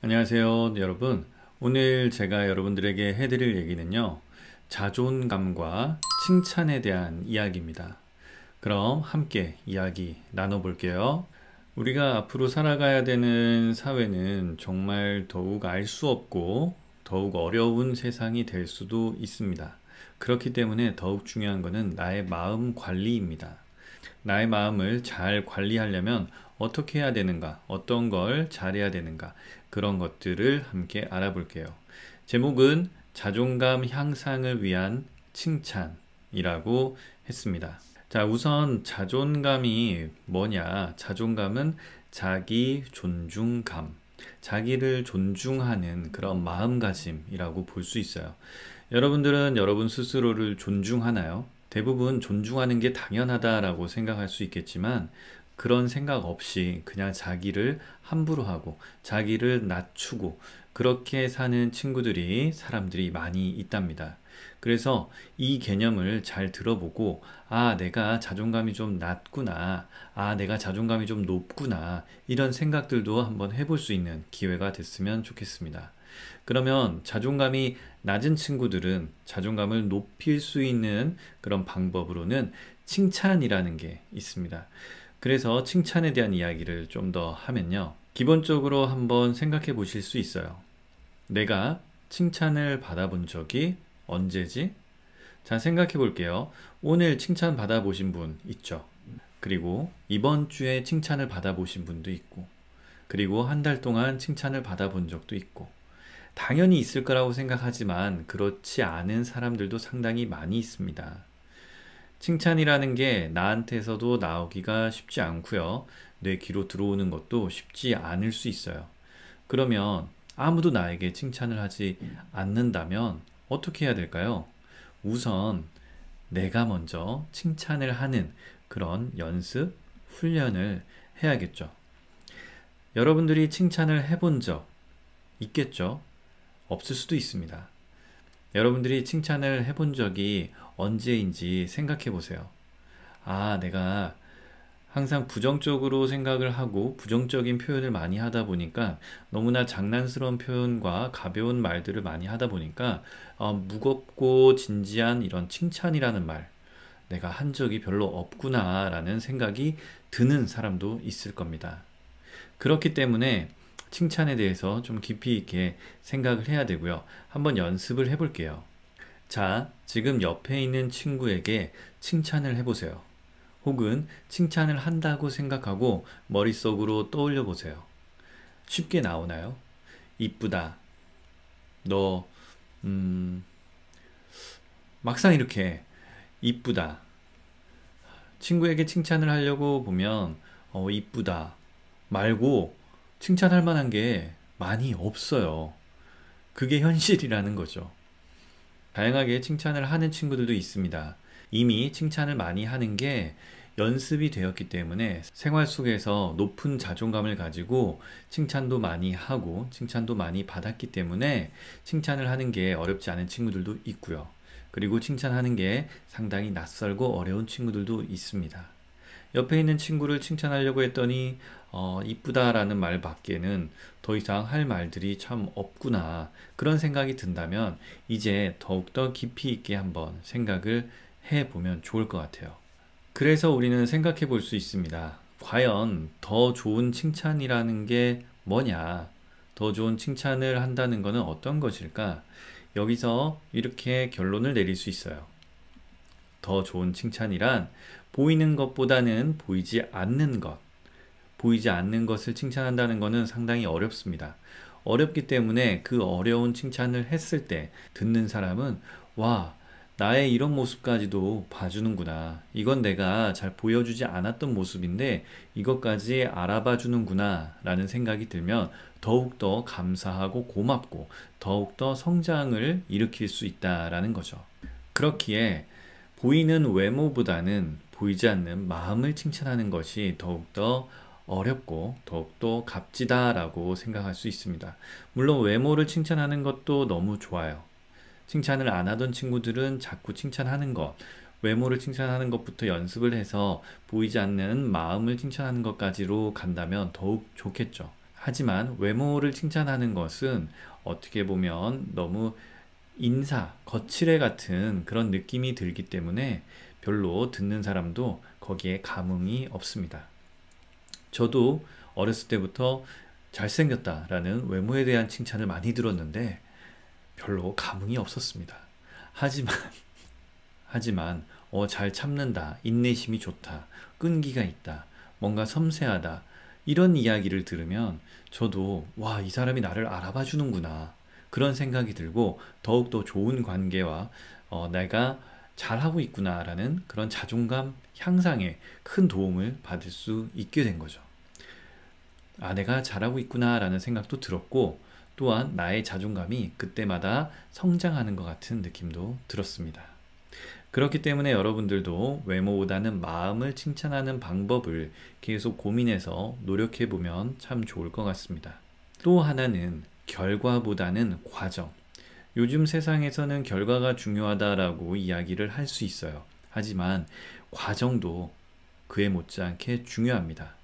안녕하세요, 여러분. 오늘 제가 여러분들에게 해드릴 얘기는요, 자존감과 칭찬에 대한 이야기입니다. 그럼 함께 이야기 나눠볼게요. 우리가 앞으로 살아가야 되는 사회는 정말 더욱 알 수 없고 더욱 어려운 세상이 될 수도 있습니다. 그렇기 때문에 더욱 중요한 것은 나의 마음 관리입니다. 나의 마음을 잘 관리하려면 어떻게 해야 되는가, 어떤 걸 잘해야 되는가, 그런 것들을 함께 알아볼게요. 제목은 자존감 향상을 위한 칭찬이라고 했습니다. 자, 우선 자존감이 뭐냐? 자존감은 자기 존중감, 자기를 존중하는 그런 마음가짐이라고 볼 수 있어요. 여러분들은 여러분 스스로를 존중하나요? 대부분 존중하는 게 당연하다라고 생각할 수 있겠지만 그런 생각 없이 그냥 자기를 함부로 하고 자기를 낮추고 그렇게 사는 사람들이 많이 있답니다. 그래서 이 개념을 잘 들어보고, 아, 내가 자존감이 좀 낮구나. 아, 내가 자존감이 좀 높구나. 이런 생각들도 한번 해볼 수 있는 기회가 됐으면 좋겠습니다. 그러면 자존감이 낮은 친구들은 자존감을 높일 수 있는 그런 방법으로는 칭찬이라는 게 있습니다. 그래서 칭찬에 대한 이야기를 좀 더 하면요. 기본적으로 한번 생각해 보실 수 있어요. 내가 칭찬을 받아본 적이 언제지? 자, 생각해 볼게요. 오늘 칭찬 받아보신 분 있죠? 그리고 이번 주에 칭찬을 받아보신 분도 있고, 그리고 한 달 동안 칭찬을 받아본 적도 있고, 당연히 있을 거라고 생각하지만 그렇지 않은 사람들도 상당히 많이 있습니다. 칭찬이라는 게 나한테서도 나오기가 쉽지 않고요. 내 귀로 들어오는 것도 쉽지 않을 수 있어요. 그러면 아무도 나에게 칭찬을 하지 않는다면 어떻게 해야 될까요? 우선 내가 먼저 칭찬을 하는 그런 연습, 훈련을 해야겠죠. 여러분들이 칭찬을 해본 적 있겠죠? 없을 수도 있습니다. 여러분들이 칭찬을 해본 적이 언제인지 생각해 보세요. 아, 내가 항상 부정적으로 생각을 하고 부정적인 표현을 많이 하다 보니까 너무나 장난스러운 표현과 가벼운 말들을 많이 하다 보니까 무겁고 진지한 이런 칭찬이라는 말 내가 한 적이 별로 없구나라는 생각이 드는 사람도 있을 겁니다. 그렇기 때문에 칭찬에 대해서 좀 깊이 있게 생각을 해야 되고요. 한번 연습을 해볼게요. 자, 지금 옆에 있는 친구에게 칭찬을 해보세요. 혹은 칭찬을 한다고 생각하고 머릿속으로 떠올려 보세요. 쉽게 나오나요? 이쁘다. 너, 막상 이렇게 이쁘다. 친구에게 칭찬을 하려고 보면, 이쁘다. 말고 칭찬할 만한 게 많이 없어요. 그게 현실이라는 거죠. 다양하게 칭찬을 하는 친구들도 있습니다. 이미 칭찬을 많이 하는 게 연습이 되었기 때문에 생활 속에서 높은 자존감을 가지고 칭찬도 많이 하고 칭찬도 많이 받았기 때문에 칭찬을 하는 게 어렵지 않은 친구들도 있고요. 그리고 칭찬하는 게 상당히 낯설고 어려운 친구들도 있습니다. 옆에 있는 친구를 칭찬하려고 했더니 이쁘다라는 말 밖에는 더 이상 할 말들이 참 없구나 그런 생각이 든다면 이제 더욱더 깊이 있게 한번 생각을 해보면 좋을 것 같아요. 그래서 우리는 생각해 볼 수 있습니다. 과연 더 좋은 칭찬이라는 게 뭐냐? 더 좋은 칭찬을 한다는 것은 어떤 것일까? 여기서 이렇게 결론을 내릴 수 있어요. 더 좋은 칭찬이란 보이는 것보다는 보이지 않는 것, 보이지 않는 것을 칭찬한다는 것은 상당히 어렵습니다. 어렵기 때문에 그 어려운 칭찬을 했을 때 듣는 사람은 와, 나의 이런 모습까지도 봐주는구나. 이건 내가 잘 보여주지 않았던 모습인데 이것까지 알아봐 주는구나 라는 생각이 들면 더욱더 감사하고 고맙고 더욱더 성장을 일으킬 수 있다라는 거죠. 그렇기에 보이는 외모보다는 보이지 않는 마음을 칭찬하는 것이 더욱더 어렵고 더욱더 값지다라고 생각할 수 있습니다. 물론 외모를 칭찬하는 것도 너무 좋아요. 칭찬을 안 하던 친구들은 자꾸 칭찬하는 것, 외모를 칭찬하는 것부터 연습을 해서 보이지 않는 마음을 칭찬하는 것까지로 간다면 더욱 좋겠죠. 하지만 외모를 칭찬하는 것은 어떻게 보면 너무 인사, 거칠애 같은 그런 느낌이 들기 때문에 별로 듣는 사람도 거기에 감흥이 없습니다. 저도 어렸을 때부터 잘생겼다라는 외모에 대한 칭찬을 많이 들었는데 별로 감흥이 없었습니다. 하지만 잘 참는다, 인내심이 좋다, 끈기가 있다, 뭔가 섬세하다, 이런 이야기를 들으면 저도 와, 이 사람이 나를 알아봐 주는구나, 그런 생각이 들고 더욱더 좋은 관계와 내가 잘하고 있구나라는 그런 자존감 향상에 큰 도움을 받을 수 있게 된 거죠. 아, 내가 잘하고 있구나라는 생각도 들었고, 또한 나의 자존감이 그때마다 성장하는 것 같은 느낌도 들었습니다. 그렇기 때문에 여러분들도 외모보다는 마음을 칭찬하는 방법을 계속 고민해서 노력해 보면 참 좋을 것 같습니다. 또 하나는 결과보다는 과정. 요즘 세상에서는 결과가 중요하다라고 이야기를 할 수 있어요. 하지만 과정도 그에 못지않게 중요합니다.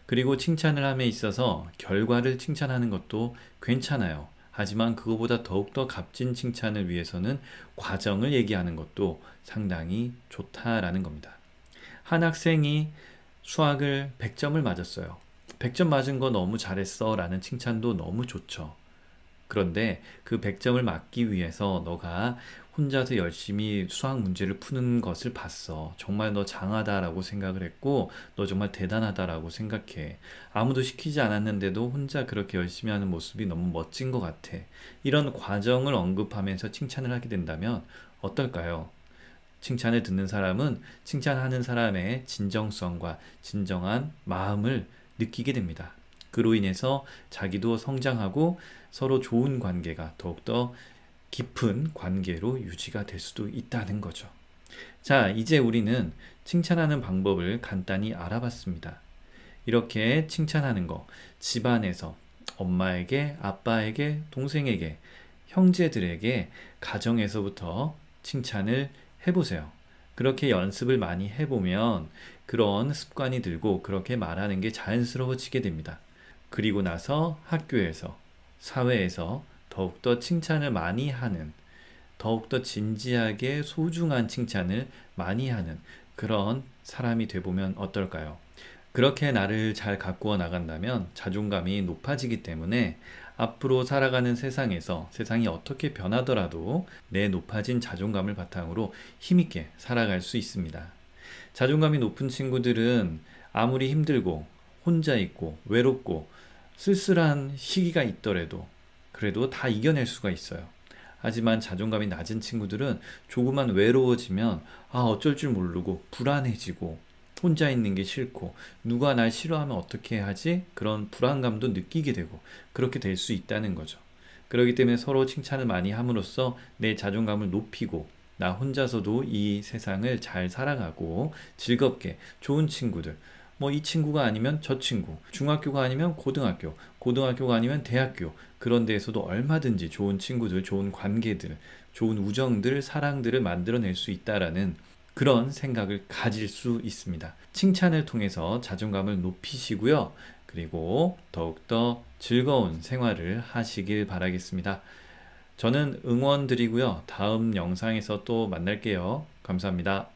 그리고 칭찬을 함에 있어서 결과를 칭찬하는 것도 괜찮아요. 하지만 그거보다 더욱더 값진 칭찬을 위해서는 과정을 얘기하는 것도 상당히 좋다라는 겁니다. 한 학생이 수학을 100점을 맞았어요. 100점 맞은 거 너무 잘했어 라는 칭찬도 너무 좋죠. 그런데 그 100점을 맞기 위해서 너가 혼자서 열심히 수학 문제를 푸는 것을 봤어. 정말 너 장하다라고 생각을 했고, 너 정말 대단하다라고 생각해. 아무도 시키지 않았는데도 혼자 그렇게 열심히 하는 모습이 너무 멋진 것 같아. 이런 과정을 언급하면서 칭찬을 하게 된다면 어떨까요? 칭찬을 듣는 사람은 칭찬하는 사람의 진정성과 진정한 마음을 느끼게 됩니다. 그로 인해서 자기도 성장하고 서로 좋은 관계가 더욱더 깊은 관계로 유지가 될 수도 있다는 거죠. 자, 이제 우리는 칭찬하는 방법을 간단히 알아봤습니다. 이렇게 칭찬하는 거, 집안에서 엄마에게, 아빠에게, 동생에게, 형제들에게, 가정에서부터 칭찬을 해보세요. 그렇게 연습을 많이 해보면 그런 습관이 들고 그렇게 말하는 게 자연스러워지게 됩니다. 그리고 나서 학교에서, 사회에서 더욱더 칭찬을 많이 하는, 더욱더 진지하게 소중한 칭찬을 많이 하는 그런 사람이 돼보면 어떨까요? 그렇게 나를 잘 가꾸어 나간다면 자존감이 높아지기 때문에 앞으로 살아가는 세상에서 세상이 어떻게 변하더라도 내 높아진 자존감을 바탕으로 힘있게 살아갈 수 있습니다. 자존감이 높은 친구들은 아무리 힘들고 혼자 있고 외롭고 쓸쓸한 시기가 있더라도 그래도 다 이겨낼 수가 있어요. 하지만 자존감이 낮은 친구들은 조금만 외로워지면 어쩔 줄 모르고 불안해지고 혼자 있는 게 싫고 누가 날 싫어하면 어떻게 하지? 그런 불안감도 느끼게 되고 그렇게 될 수 있다는 거죠. 그렇기 때문에 서로 칭찬을 많이 함으로써 내 자존감을 높이고 나 혼자서도 이 세상을 잘 살아가고 즐겁게 좋은 친구들, 뭐 이 친구가 아니면 저 친구, 중학교가 아니면 고등학교, 고등학교가 아니면 대학교, 그런 데에서도 얼마든지 좋은 친구들, 좋은 관계들, 좋은 우정들, 사랑들을 만들어낼 수 있다라는 그런 생각을 가질 수 있습니다. 칭찬을 통해서 자존감을 높이시고요. 그리고 더욱더 즐거운 생활을 하시길 바라겠습니다. 저는 응원 드리고요. 다음 영상에서 또 만날게요. 감사합니다.